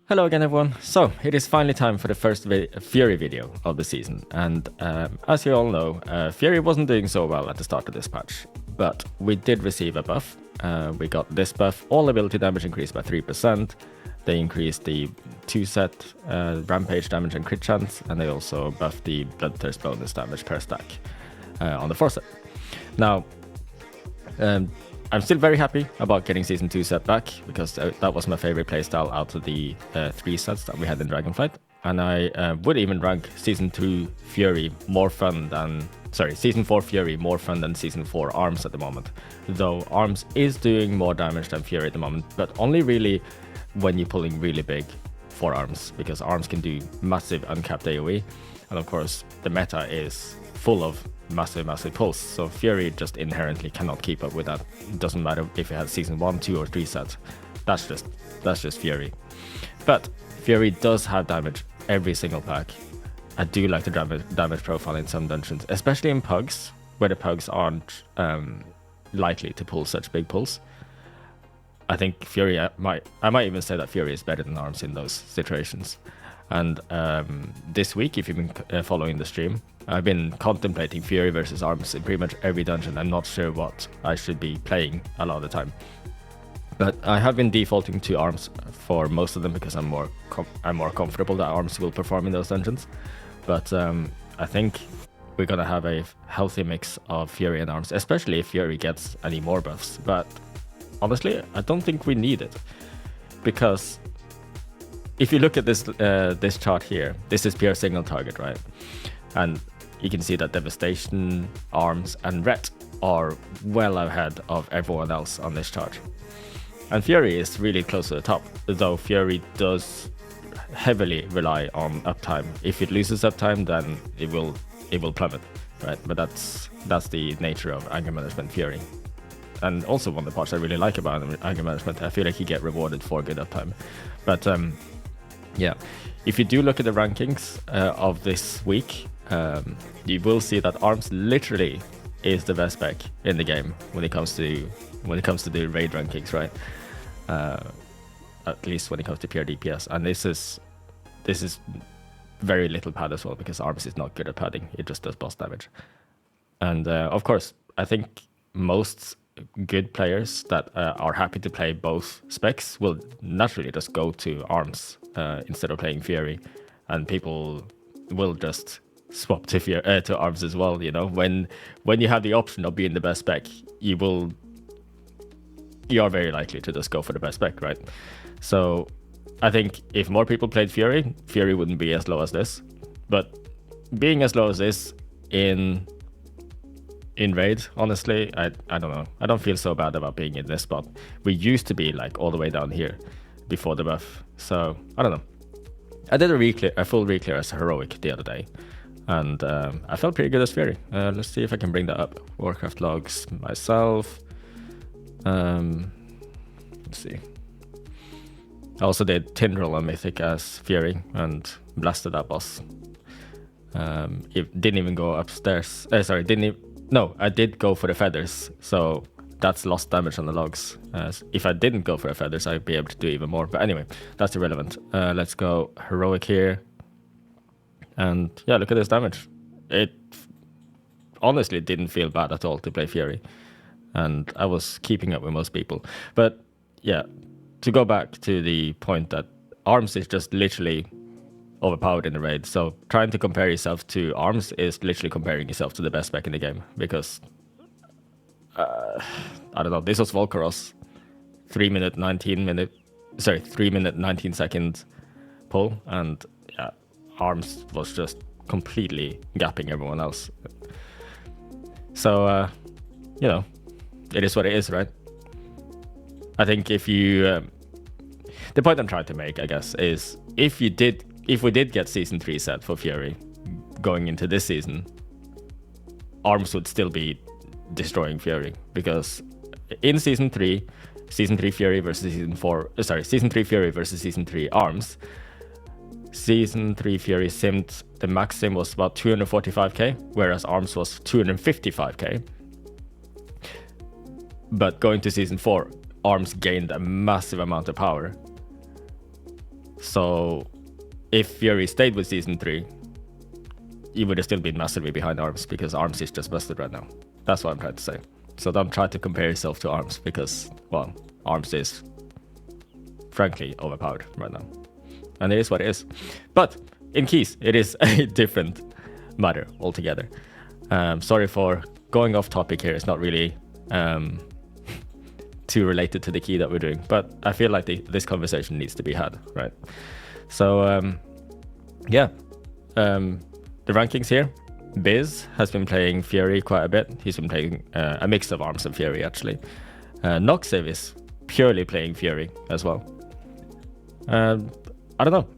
Hello again, everyone. So it is finally time for the first Fury video of the season, and as you all know, Fury wasn't doing so well at the start of this patch, but we did receive a buff. We got this buff: all ability damage increased by 3%. They increased the 2-set rampage damage and crit chance, and they also buffed the bloodthirst bonus damage per stack on the 4-set. Now, I'm still very happy about getting Season 2 set back, because that was my favorite playstyle out of the 3 sets that we had in Dragonflight. And I would even rank Season 2 Fury more fun than... Sorry, Season 4 Fury more fun than Season 4 Arms at the moment. Though Arms is doing more damage than Fury at the moment, but only really when you're pulling really big for Arms, because Arms can do massive uncapped AoE. And of course, the meta is full of massive pulse, so Fury just inherently cannot keep up with that. It doesn't matter if it has Season 1, 2 or 3 sets. That's just Fury. But Fury does have damage every single pack. I do like the damage profile in some dungeons, especially in pugs, where the pugs aren't likely to pull such big pulls. I think Fury, I might even say that Fury is better than Arms in those situations. And this week, if you've been following the stream, I've been contemplating Fury versus Arms in pretty much every dungeon. I'm not sure what I should be playing a lot of the time, but I have been defaulting to Arms for most of them because I'm more comfortable that Arms will perform in those dungeons. But I think we're gonna have a healthy mix of Fury and Arms, especially if Fury gets any more buffs. But honestly, I don't think we need it, because if you look at this this chart here, this is pure single target, right? And you can see that Devastation, Arms, and Ret are well ahead of everyone else on this chart. And Fury is really close to the top, though Fury does heavily rely on uptime. If it loses uptime, then it will plummet, right? But that's the nature of anger management Fury. And also one of the parts I really like about anger management, I feel like you get rewarded for good uptime. But yeah, if you do look at the rankings of this week, you will see that Arms literally is the best spec in the game when it comes to the raid rankings, right? At least when it comes to pure DPS, and this is very little pad as well, because Arms is not good at padding; it just does boss damage. And of course, I think most good players that are happy to play both specs will naturally just go to Arms instead of playing Fury, and people will just swap to Arms as well. You know, when you have the option of being the best spec, you are very likely to just go for the best spec, right? So I think if more people played Fury wouldn't be as low as this. But being as low as this in raid, honestly, I don't know. I don't feel so bad about being in this spot. We used to be like all the way down here before the buff, so I don't know. I did a full reclear as Heroic the other day, and I felt pretty good as Fury. Let's see if I can bring that up. Warcraft logs myself. Let's see. I also did Tindral on Mythic as Fury and blasted that boss. It didn't even go upstairs. No, I did go for the feathers, so that's lost damage on the logs. If I didn't go for the feathers, I'd be able to do even more. But anyway, that's irrelevant. Let's go Heroic here. And yeah, look at this damage. It honestly didn't feel bad at all to play Fury. And I was keeping up with most people. But yeah, to go back to the point that Arms is just literally overpowered in the raid. So trying to compare yourself to Arms is literally comparing yourself to the best spec in the game, because I don't know, this was Volcaros, 3 minute 19 second pull, and yeah, Arms was just completely gapping everyone else. So you know, it is what it is, right? I think if you the point I'm trying to make, I guess, is if we did get Season 3 set for Fury going into this season, Arms would still be destroying Fury, because in Season 3 Fury versus Season 3 Fury versus Season 3 Arms, Season 3 Fury simmed, the max sim was about 245k, whereas Arms was 255k. But going to Season 4, Arms gained a massive amount of power. So if Fury stayed with Season 3, you would have still been massively behind ARMS, because ARMS is just busted right now. That's what I'm trying to say. So don't try to compare yourself to ARMS, because, well, ARMS is frankly overpowered right now. And it is what it is. But in Keys, it is a different matter altogether. Sorry for going off topic here. It's not really too related to the key that we're doing, but I feel like this conversation needs to be had, right? So, yeah. The rankings here. Biz has been playing Fury quite a bit. He's been playing a mix of ARMS and Fury, actually. Noxiv is purely playing Fury as well. I don't know.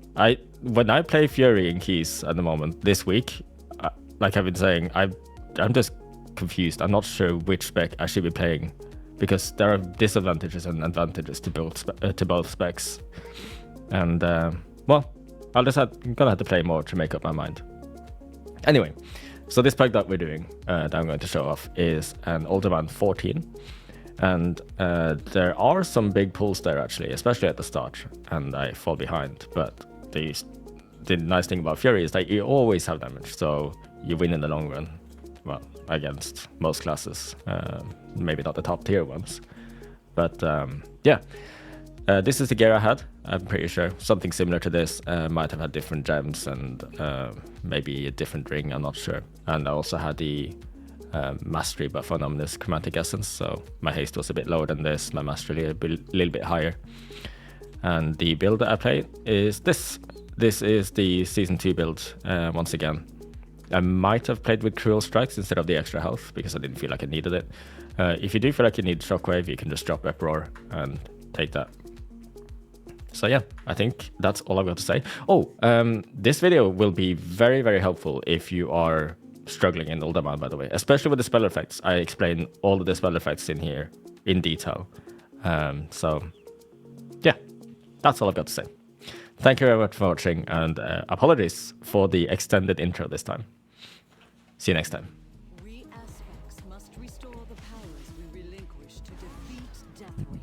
When I play Fury in Keys at the moment, this week, like I've been saying, I'm just confused. I'm not sure which spec I should be playing, because there are disadvantages and advantages to both specs. And, well, I'm gonna have to play more to make up my mind. Anyway, so this pack that we're doing, that I'm going to show off, is an Uldaman 14. And there are some big pulls there, actually, especially at the start, and I fall behind. But the nice thing about Fury is that you always have damage, so you win in the long run. Well, against most classes, maybe not the top tier ones. But yeah, this is the gear I had. I'm pretty sure something similar to this. Might have had different gems and maybe a different ring, I'm not sure. And I also had the mastery buff on this chromatic essence, so my haste was a bit lower than this, my mastery a little bit higher. And the build that I play is this. This is the Season 2 build, once again. I might have played with Cruel Strikes instead of the extra health, because I didn't feel like I needed it. If you do feel like you need Shockwave, you can just drop Uproar and take that. So yeah, I think that's all I've got to say. Oh, this video will be very, very helpful if you are struggling in Uldaman, by the way, especially with the spell effects. I explain all of the spell effects in here in detail. So yeah, that's all I've got to say. Thank you very much for watching, and apologies for the extended intro this time. See you next time.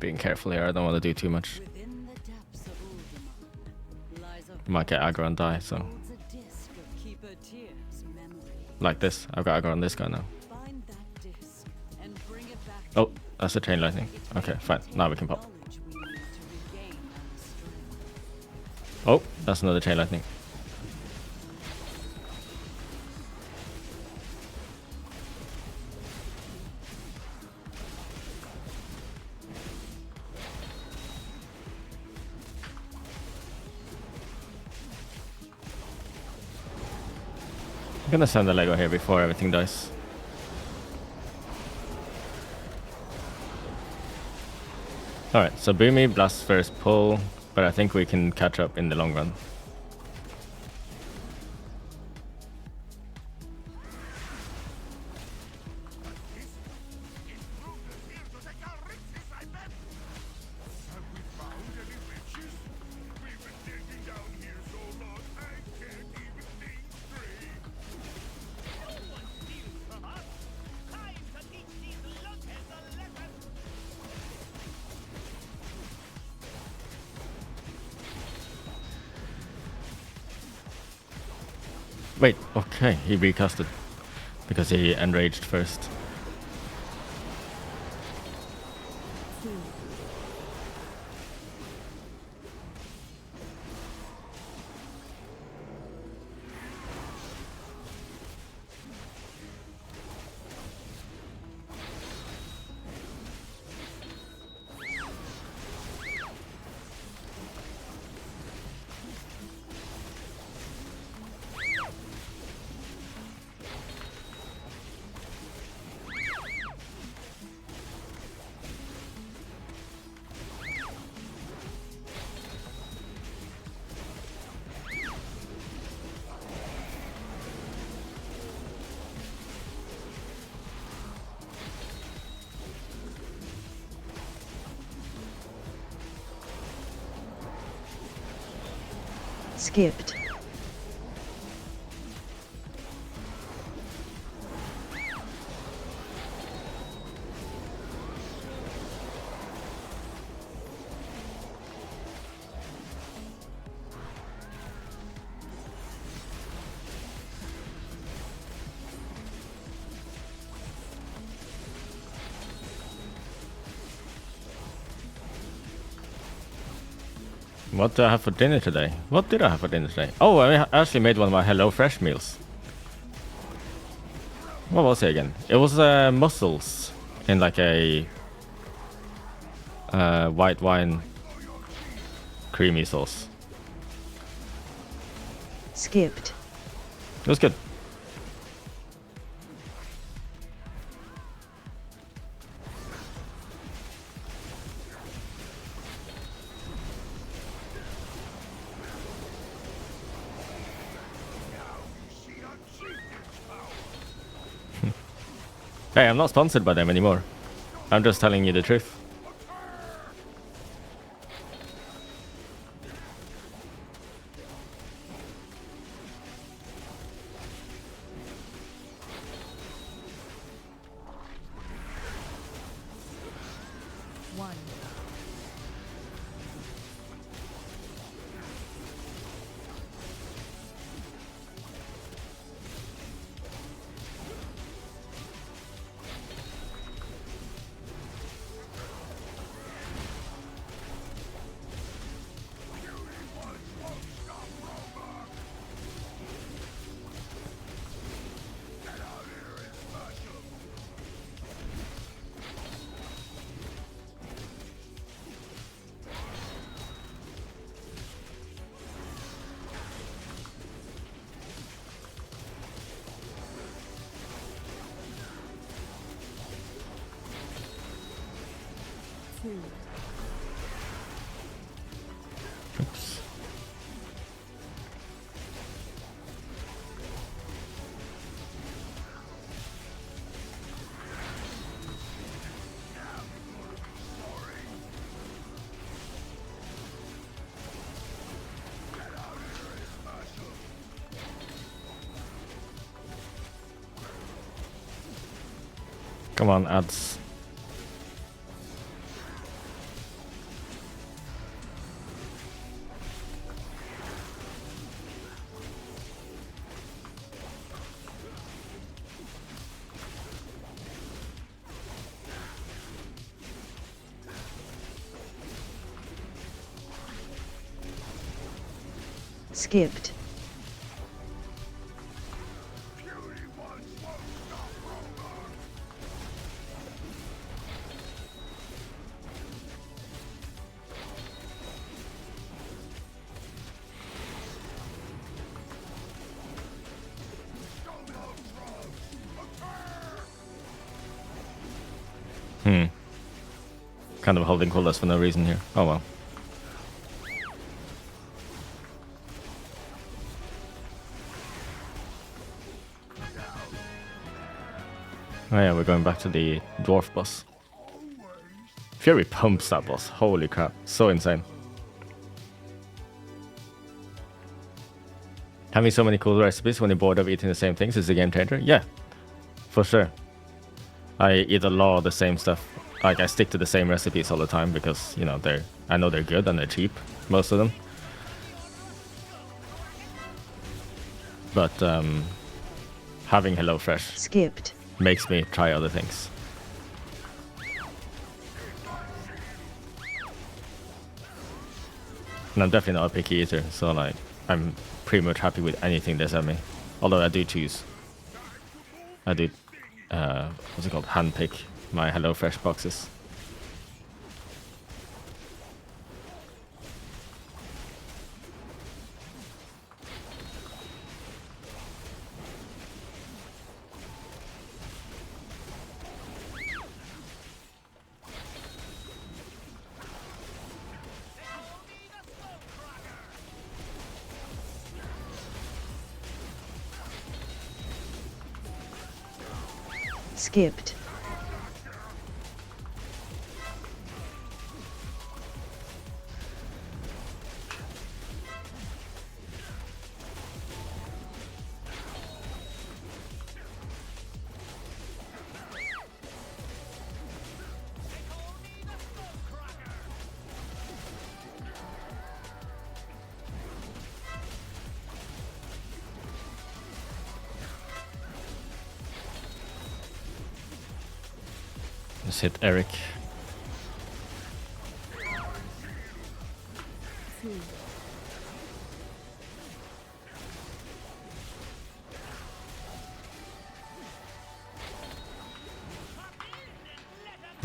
Being careful here, I don't want to do too much. Might get aggro and die, so. Like this. I've got aggro on this guy now. Oh, that's a chain lightning. Okay, fine. Now we can pop. Oh, that's another chain lightning. I'm gonna send the Lego here before everything dies. Alright, so Boomy blasts first pull, but I think we can catch up in the long run. Wait, okay, he recasted because he enraged first. Skipped. What do I have for dinner today? What did I have for dinner today? Oh, I actually made one of my HelloFresh meals. What was it again? It was mussels in like a white wine creamy sauce. Skipped. It was good. Hey, I'm not sponsored by them anymore. I'm just telling you the truth. Oops. Come on, ads. Skipped. Kind of holding coolers for no reason here. Oh well. Oh yeah, we're going back to the dwarf boss. Fury pumps that boss. Holy crap. So insane. Having so many cool recipes when you're bored of eating the same things is a game changer? Yeah, for sure. I eat a lot of the same stuff. Like, I stick to the same recipes all the time because, you know, I know they're good and they're cheap, most of them. But having HelloFresh Skipped. makes me try other things. And I'm definitely not a picky eater, so like, I'm pretty much happy with anything they send me. Although I do choose. I do, what's it called, handpick my HelloFresh boxes. Skipped. Just hit Eric.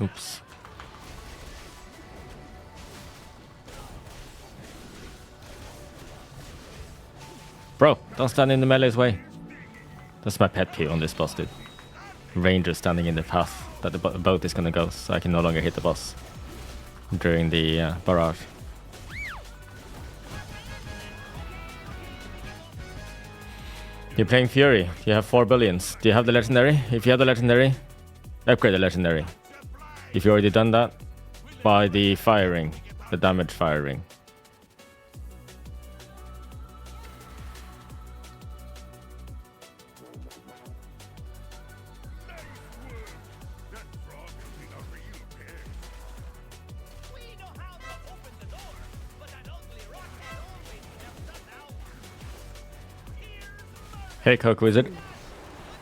Oops. Bro, don't stand in the melee's way. That's my pet peeve on this boss, dude. Ranger standing in the path that the boat is gonna go, so I can no longer hit the boss during the barrage. You're playing Fury. You have 4 billions. Do you have the legendary? If you have the legendary, upgrade the legendary. If you already done that, buy the fire ring, the damage fire ring. Hey, Coke Wizard.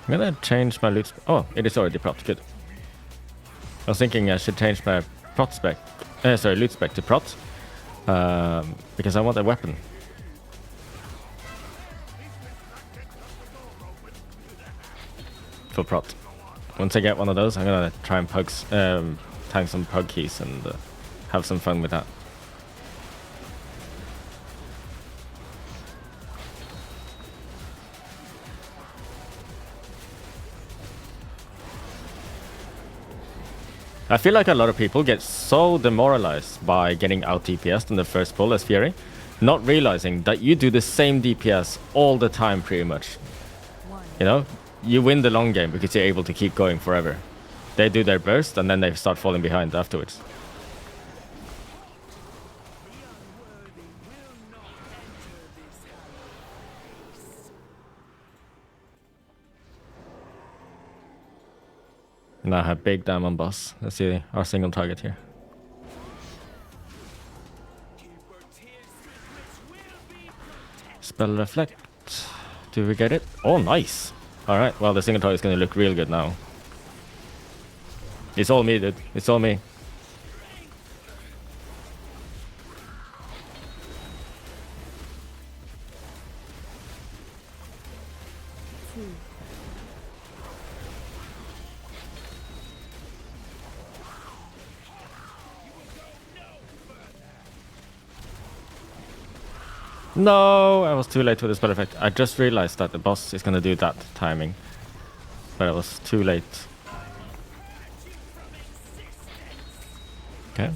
I'm gonna change my loot. Oh, it is already prot. Good. I was thinking I should change my prot spec. Loot spec to prot. Because I want a weapon. For prot. Once I get one of those, I'm gonna try and tank some pug keys and have some fun with that. I feel like a lot of people get so demoralized by getting out DPS'd in the first pull as Fury, not realizing that you do the same DPS all the time pretty much. You know, you win the long game because you're able to keep going forever. They do their burst and then they start falling behind afterwards. Now I have big diamond boss. Let's see our single target here. Spell reflect. Do we get it? Oh, nice. Alright, well the single target is gonna look real good now. It's all me, dude. It's all me. No, I was too late with the spell effect. I just realized that the boss is gonna do that timing. But I was too late. Okay.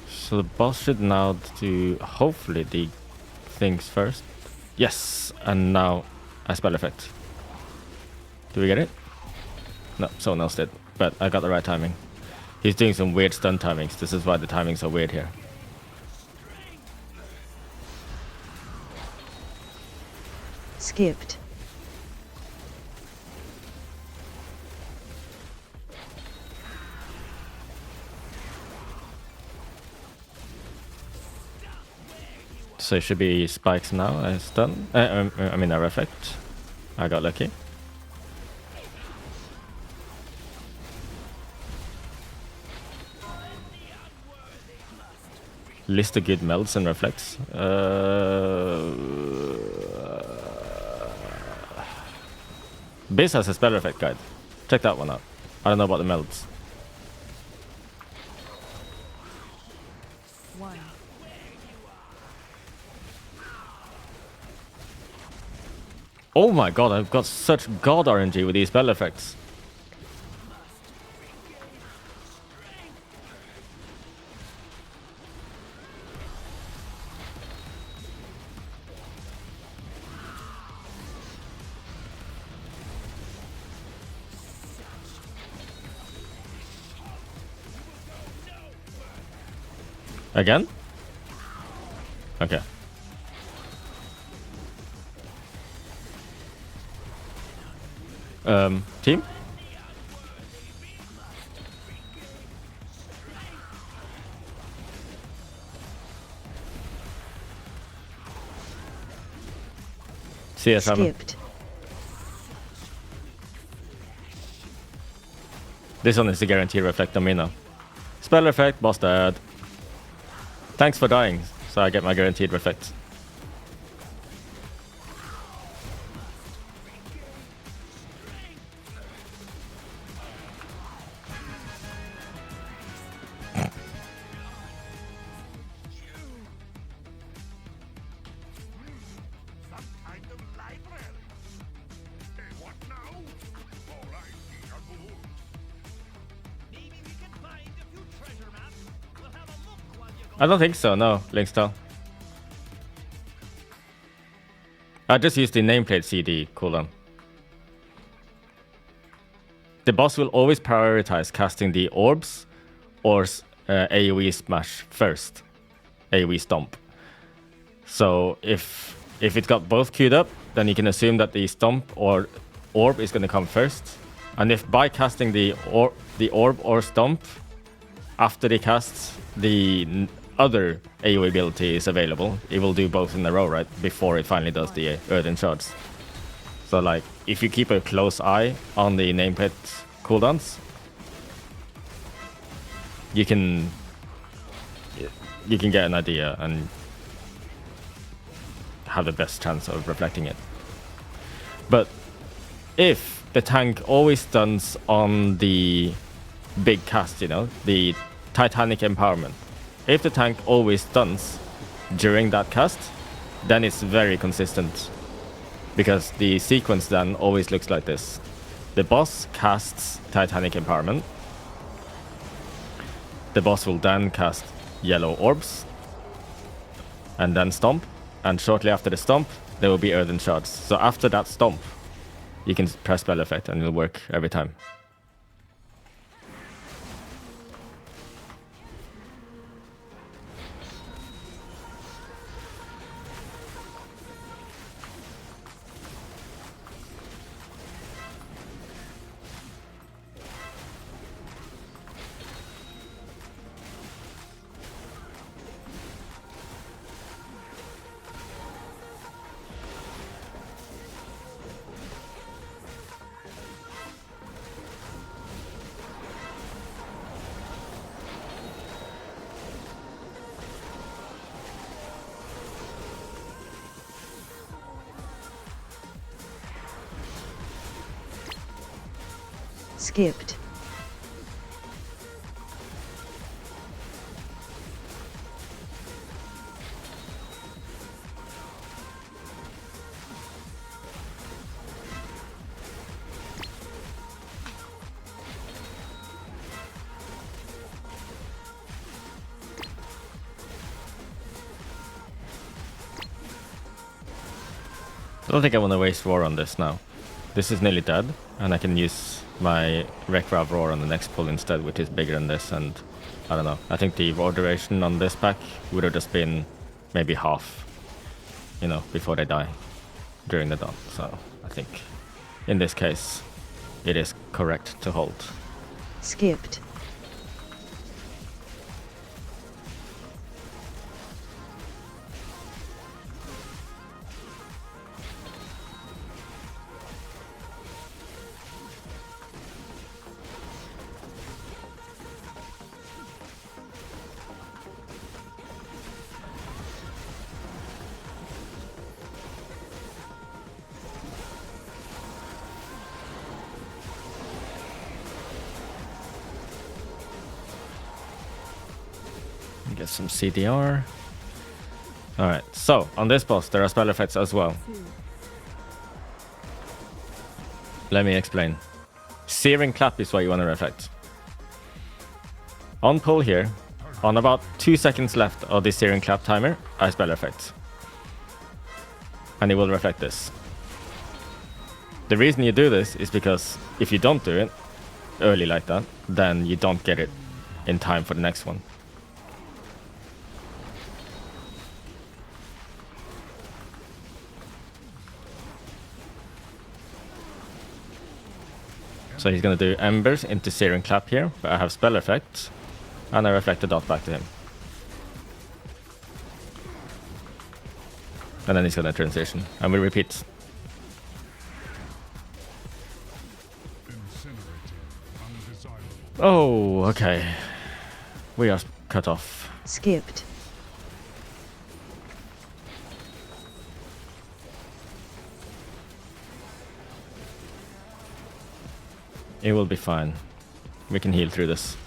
So the boss should now do, hopefully, the things first. Yes, and now a spell effect. Do we get it? No, someone else did. But I got the right timing. He's doing some weird stun timings. This is why the timings are weird here. Skipped. So it should be spikes now. I stun. I mean, a reflect. I got lucky. List of good melds and reflects. Biz has a spell effect guide. Check that one out. I don't know about the melds. Oh my god, I've got such god RNG with these spell effects. Again? Okay. Team? CS Skipped. This one is the guaranteed reflect on me now. Spell effect, boss dead. Thanks for dying, so I get my guaranteed reflect. I don't think so, no, Linkstyle. I just used the Nameplate SCT cooldown. The boss will always prioritize casting the orbs or AoE smash first. AoE stomp. So if it got both queued up, then you can assume that the stomp or orb is going to come first. And if by casting the orb or stomp after they cast the other AoE ability is available, it will do both in a row, right? Before it finally does the Earthen Shards. So like, if you keep a close eye on the nameplate cooldowns, you can get an idea and have the best chance of reflecting it. But if the tank always stuns on the big cast, you know, the Titanic Empowerment, if the tank always stuns during that cast, then it's very consistent. Because the sequence then always looks like this. The boss casts Titanic Empowerment. The boss will then cast yellow orbs. And then stomp. And shortly after the stomp, there will be Earthen Shards. So after that stomp, you can press spell effect and it'll work every time. Skipped. I don't think I want to waste Roar on this now. This is nearly dead, and I can use my Rekrav Roar on the next pull instead, which is bigger than this, and I don't know. I think the Roar duration on this pack would have just been maybe half, you know, before they die during the dawn. So I think in this case, it is correct to hold. Skipped. Get some CDR. Alright, so on this boss there are spell effects as well. Let me explain. Searing Clap is what you want to reflect. On pull here, on about 2 seconds left of the Searing Clap timer, I spell effect. And it will reflect this. The reason you do this is because if you don't do it early like that, then you don't get it in time for the next one. So he's going to do Embers into Searing Clap here, but I have Spell Effect, and I reflect the dot back to him. And then he's going to transition, and we repeat. Oh, okay. We are cut off. Skipped. It will be fine. We can heal through this.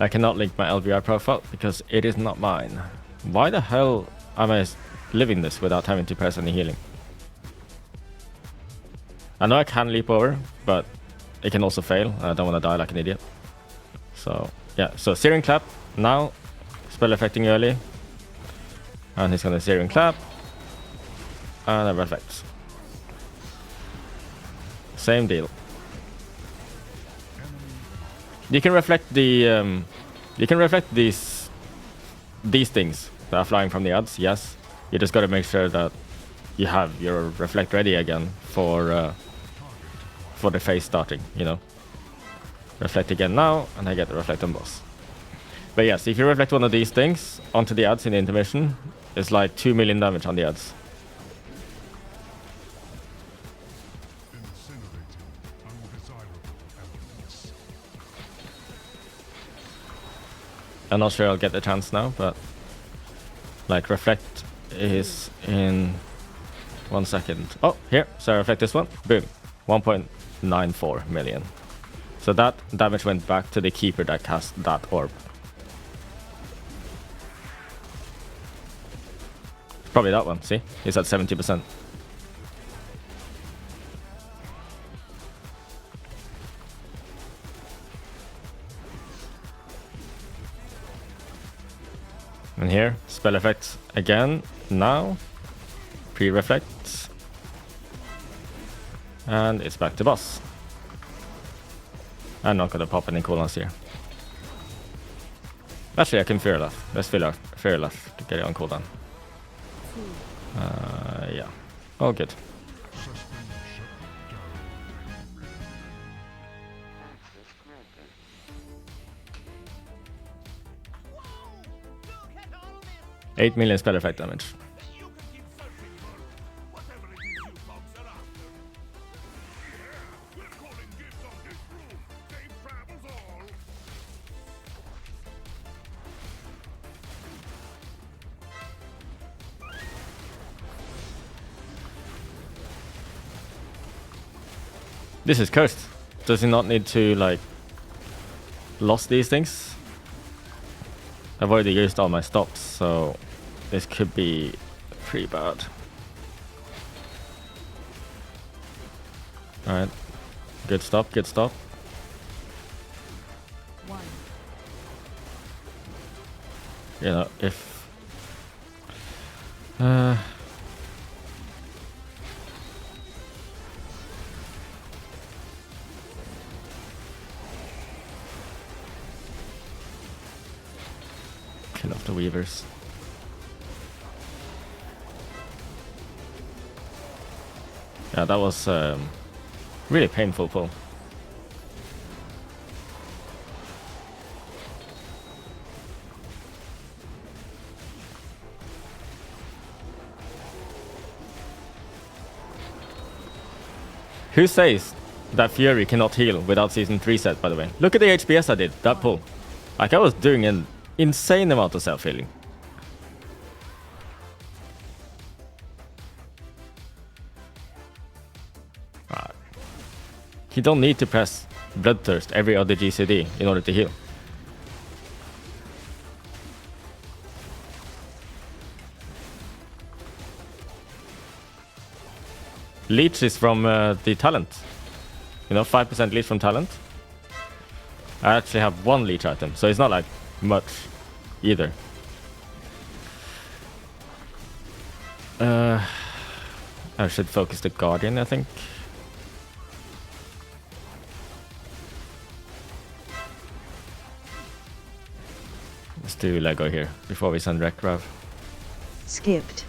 I cannot link my LVR profile because it is not mine. Why the hell am I living this without having to press any healing? I know I can leap over, but it can also fail. I don't want to die like an idiot. So yeah, so Searing Clap now, spell affecting early, and he's gonna Searing Clap, and then reflects. Same deal. You can reflect the these things that are flying from the odds. Yes, you just gotta make sure that you have your reflect ready again for the phase starting. You know, reflect again now, and I get the reflect on boss. But yes, if you reflect one of these things onto the odds in the intermission, it's like 2 million damage on the odds. I'm not sure I'll get the chance now, but like reflect is in 1 second. Oh, here, so I reflect this one. Boom, 1.94 million. So that damage went back to the keeper that cast that orb. Probably that one, see? He's at 70%. And here, spell effects again, now, pre-reflects, and it's back to boss. I'm not gonna pop any cooldowns here. Actually, I can Fear Left. Let's Fear Left to get it on cooldown. Yeah, all good. $8 million spell effect damage. This is cursed. Does he not need to like lost these things? I've already used all my stops, so this could be pretty bad. Alright. Good stop, good stop. You know, if kill off the weavers. Yeah, that was really painful pull. Who says that Fury cannot heal without season 3 set, by the way? Look at the HPS I did, that pull. Like, I was doing an insane amount of self-healing. You don't need to press Bloodthirst every other GCD in order to heal. Leech is from the talent. You know, 5% leech from talent. I actually have 1 leech item, so it's not like much either. I should focus the Guardian, I think. Let's do Lego here before we send Wreck Rav. Skipped.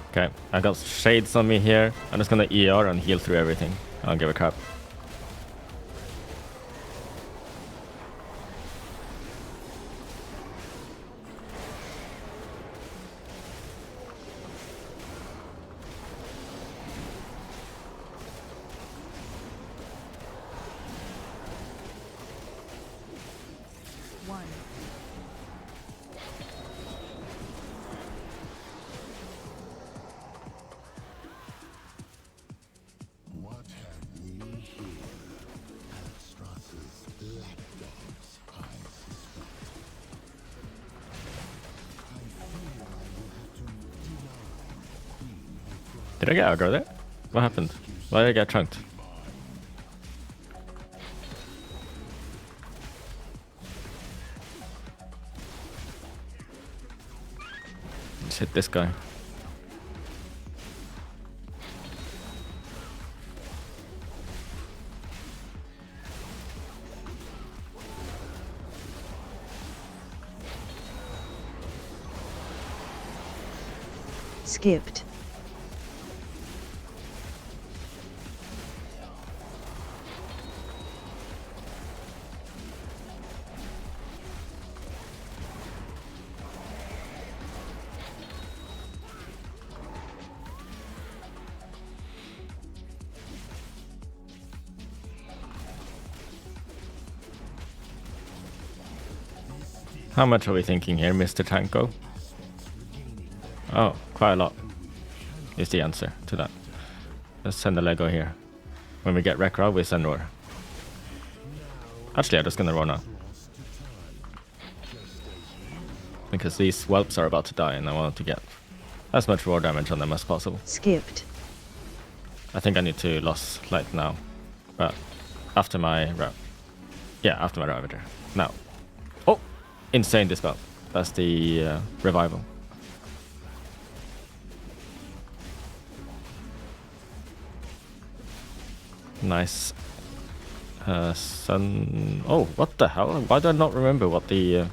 Okay, I got shades on me here. I'm just gonna ER and heal through everything. I don't give a crap. Did I get aggro there? What happened? Why did I get chunked? Let's hit this guy. Skipped. How much are we thinking here, Mr. Tanko? Oh, quite a lot is the answer to that. Let's send a Lego here. When we get Rekra, we send Roar. Actually, I'm just gonna roar now. Because these whelps are about to die and I want to get as much roar damage on them as possible. Skipped. I think I need to loss light now. But after my after my Ravager. Now. Oh! Insane dispel. That's the revival. Nice. Sun. Oh, what the hell? Why do I not remember what the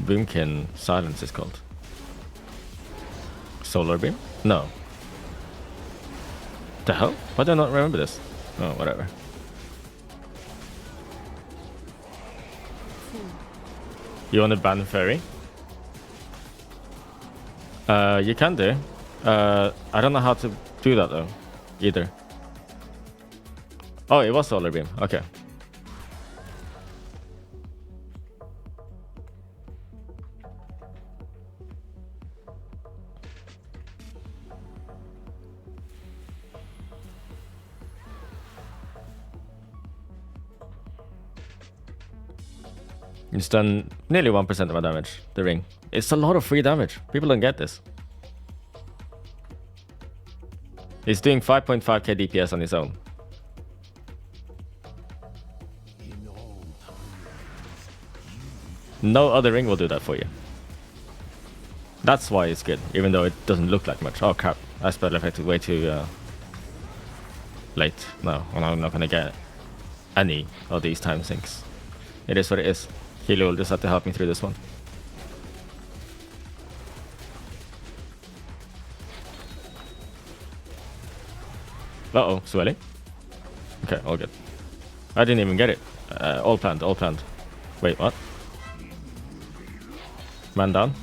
Boomkin silence is called? Solar beam? No. The hell? Why do I not remember this? Oh, whatever. You want to ban Fairy? You can do. I don't know how to do that though, either. Oh, it was Solar Beam. Okay. It's done nearly 1% of my damage, the ring. It's a lot of free damage. People don't get this. He's doing 5.5k DPS on his own. No other ring will do that for you. That's why it's good, even though it doesn't look like much. Oh crap, I spell affected way too late. No, I'm not gonna get any of these time sinks. It is what it is. Hilo will just have to help me through this one. Uh-oh, swelling. Okay, all good. I didn't even get it. All planned, all planned. Wait, what? Man down.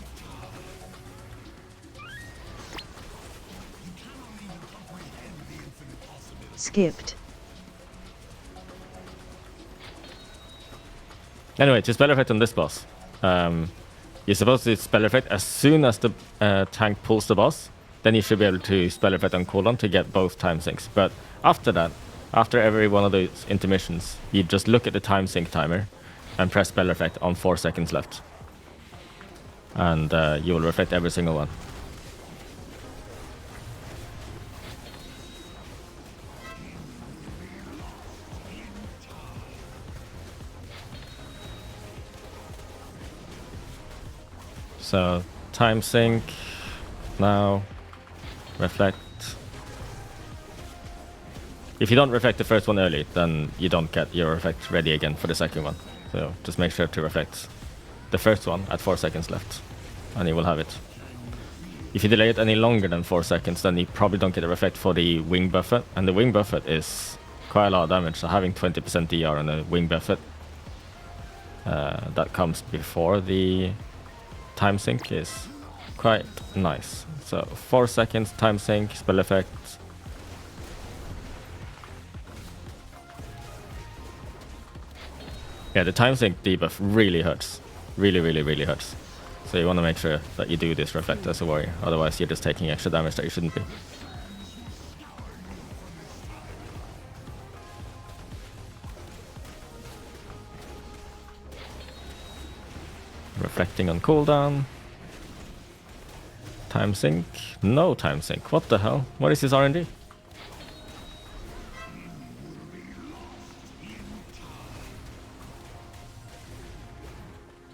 Skipped. Anyway, to spell effect on this boss, you're supposed to spell effect as soon as the tank pulls the boss. Then you should be able to spell effect on cooldown to get both time sinks. But after that, after every one of those intermissions, you just look at the time sync timer and press spell effect on 4 seconds left. And you will reflect every single one. So, time sync, now, reflect. If you don't reflect the first one early, then you don't get your effect ready again for the second one. So just make sure to reflect the first one at 4 seconds left, and you will have it. If you delay it any longer than 4 seconds, then you probably don't get a reflect for the wing buffet, and the wing buffet is quite a lot of damage, so having 20% DR on the wing buffet that comes before the time sync is quite nice. So 4 seconds time sync, spell effect. Yeah, the time sync debuff really hurts. Really hurts. So you want to make sure that you do this reflect as a warrior, otherwise you're just taking extra damage that you shouldn't be. Reflecting on cooldown. Time sync? No time sync. What the hell? What is this RNG?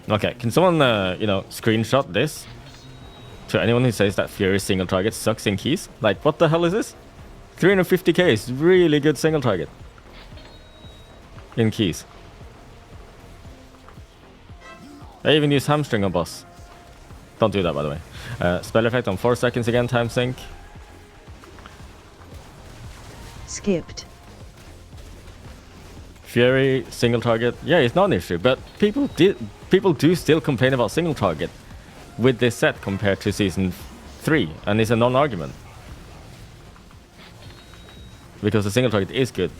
Okay, can someone, you know, screenshot this to anyone who says that Fury single target sucks in keys? Like, what the hell is this? 350k is really good single target in keys. I even use hamstring on boss. Don't do that, by the way. Spell effect on 4 seconds again, time sync. Skipped. Fury single target, yeah, it's not an issue, but people do still complain about single target with this set compared to season 3, and it's a non-argument because the single target is good.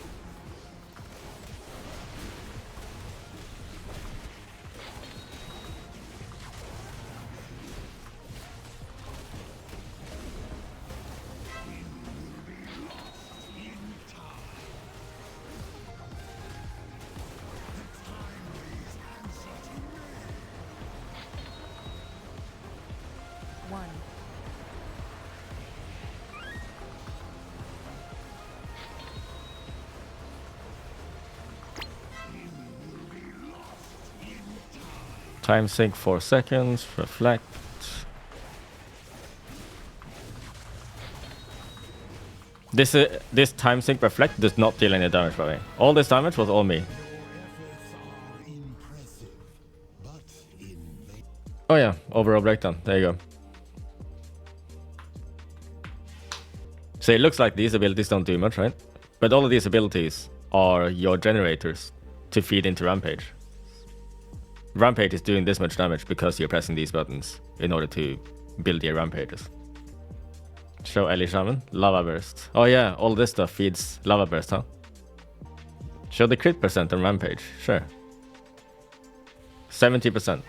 Time sync 4 seconds, reflect. This time sync reflect does not deal any damage, by the way. All this damage was all me. Oh yeah, overall breakdown. There you go. So it looks like these abilities don't do much, right? But all of these abilities are your generators to feed into Rampage. Rampage is doing this much damage because you're pressing these buttons in order to build your Rampages. Show Ellie Shaman. Lava Burst. Oh yeah, all this stuff feeds Lava Burst, huh? Show the crit percent on Rampage. Sure. 70%.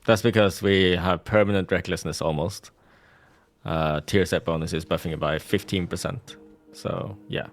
That's because we have permanent recklessness almost. Tier set bonus is buffing it by 15%. So yeah.